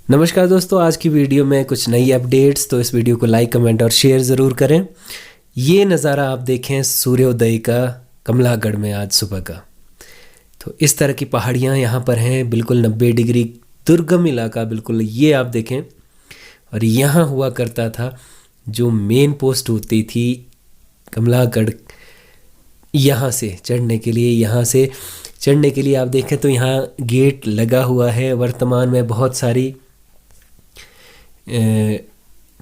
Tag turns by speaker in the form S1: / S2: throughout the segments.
S1: नमस्कार दोस्तों, आज की वीडियो में कुछ नई अपडेट्स। तो इस वीडियो को लाइक, कमेंट और शेयर ज़रूर करें। ये नज़ारा आप देखें सूर्योदय का कमलागढ़ में आज सुबह का। तो इस तरह की पहाड़ियाँ यहाँ पर हैं, बिल्कुल 90 डिग्री दुर्गम इलाका बिल्कुल। ये आप देखें, और यहाँ हुआ करता था जो मेन पोस्ट होती थी कमलागढ़। यहाँ से चढ़ने के लिए आप देखें तो यहाँ गेट लगा हुआ है। वर्तमान में बहुत सारी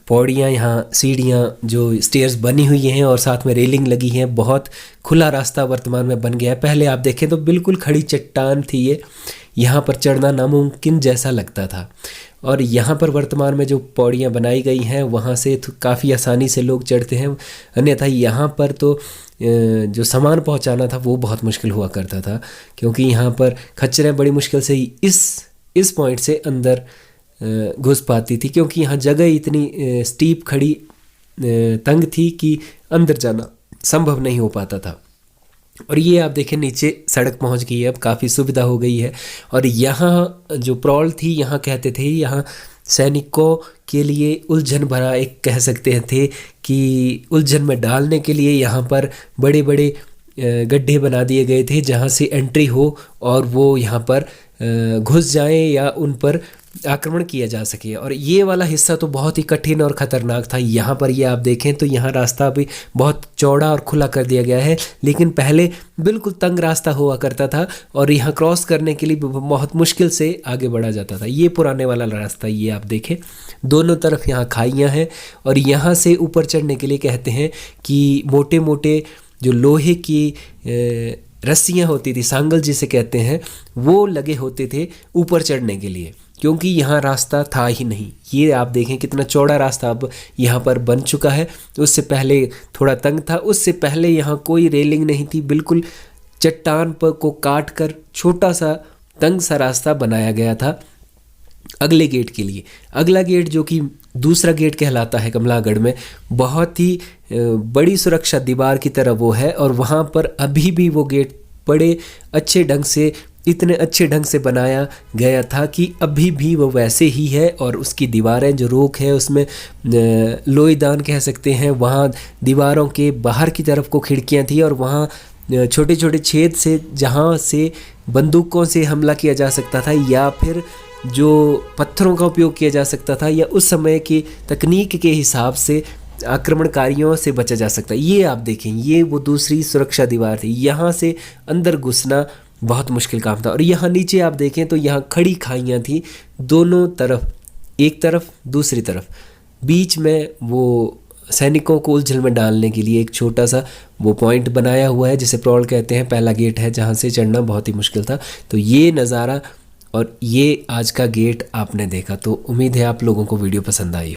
S1: पौड़ियाँ, यहाँ सीढ़ियाँ जो स्टेयर्स बनी हुई हैं और साथ में रेलिंग लगी है। बहुत खुला रास्ता वर्तमान में बन गया है। पहले आप देखें तो बिल्कुल खड़ी चट्टान थी ये, यहाँ पर चढ़ना नामुमकिन जैसा लगता था। और यहाँ पर वर्तमान में जो पौड़ियाँ बनाई गई हैं वहाँ से काफ़ी आसानी से लोग चढ़ते हैं। अन्यथा यहाँ पर तो जो सामान पहुँचाना था वो बहुत मुश्किल हुआ करता था, क्योंकि यहाँ पर खच्चरें बड़ी मुश्किल से इस पॉइंट से अंदर घुस पाती थी, क्योंकि यहाँ जगह इतनी स्टीप खड़ी तंग थी कि अंदर जाना संभव नहीं हो पाता था। और ये आप देखें नीचे सड़क पहुँच गई है, अब काफ़ी सुविधा हो गई है। और यहाँ जो प्रॉल थी, यहाँ कहते थे यहाँ सैनिकों के लिए उलझन भरा एक कह सकते थे कि उलझन में डालने के लिए यहाँ पर बड़े बड़े गड्ढे बना दिए गए थे, जहाँ से एंट्री हो और वो यहाँ पर घुस जाएं या उन पर आक्रमण किया जा सके। और ये वाला हिस्सा तो बहुत ही कठिन और ख़तरनाक था। यहाँ पर ये आप देखें तो यहाँ रास्ता भी बहुत चौड़ा और खुला कर दिया गया है, लेकिन पहले बिल्कुल तंग रास्ता हुआ करता था और यहाँ क्रॉस करने के लिए बहुत मुश्किल से आगे बढ़ा जाता था। ये पुराने वाला रास्ता, ये आप देखें दोनों तरफ यहाँ खाइयाँ हैं। और यहाँ से ऊपर चढ़ने के लिए कहते हैं कि मोटे मोटे जो लोहे की रस्सियाँ होती थी, सांगल जिसे कहते हैं, वो लगे होते थे ऊपर चढ़ने के लिए, क्योंकि यहाँ रास्ता था ही नहीं। ये आप देखें कितना चौड़ा रास्ता अब यहाँ पर बन चुका है। उससे पहले थोड़ा तंग था, उससे पहले यहाँ कोई रेलिंग नहीं थी, बिल्कुल चट्टान पर को काट कर छोटा सा तंग सा रास्ता बनाया गया था अगले गेट के लिए। अगला गेट जो कि दूसरा गेट कहलाता है कमलागढ़ में, बहुत ही बड़ी सुरक्षा दीवार की तरह वो है। और वहाँ पर अभी भी वो गेट बड़े अच्छे ढंग से, इतने अच्छे ढंग से बनाया गया था कि अभी भी वो वैसे ही है। और उसकी दीवारें जो रोक है उसमें लोईदान कह सकते हैं। वहाँ दीवारों के बाहर की तरफ को खिड़कियाँ थी और वहाँ छोटे छोटे छेद से जहाँ से बंदूकों से हमला किया जा सकता था या फिर जो पत्थरों का उपयोग किया जा सकता था, या उस समय की तकनीक के हिसाब से आक्रमणकारियों से बचा जा सकता। ये आप देखें, ये वो दूसरी सुरक्षा दीवार थी। यहाँ से अंदर घुसना बहुत मुश्किल काम था। और यहाँ नीचे आप देखें तो यहाँ खड़ी खाइयाँ थी दोनों तरफ, एक तरफ दूसरी तरफ। बीच में वो सैनिकों को उलझन में डालने के लिए एक छोटा सा वो पॉइंट बनाया हुआ है जिसे प्रॉल कहते हैं। पहला गेट है जहाँ से चढ़ना बहुत ही मुश्किल था। तो ये नज़ारा और ये आज का गेट आपने देखा। तो उम्मीद है आप लोगों को वीडियो पसंद आई।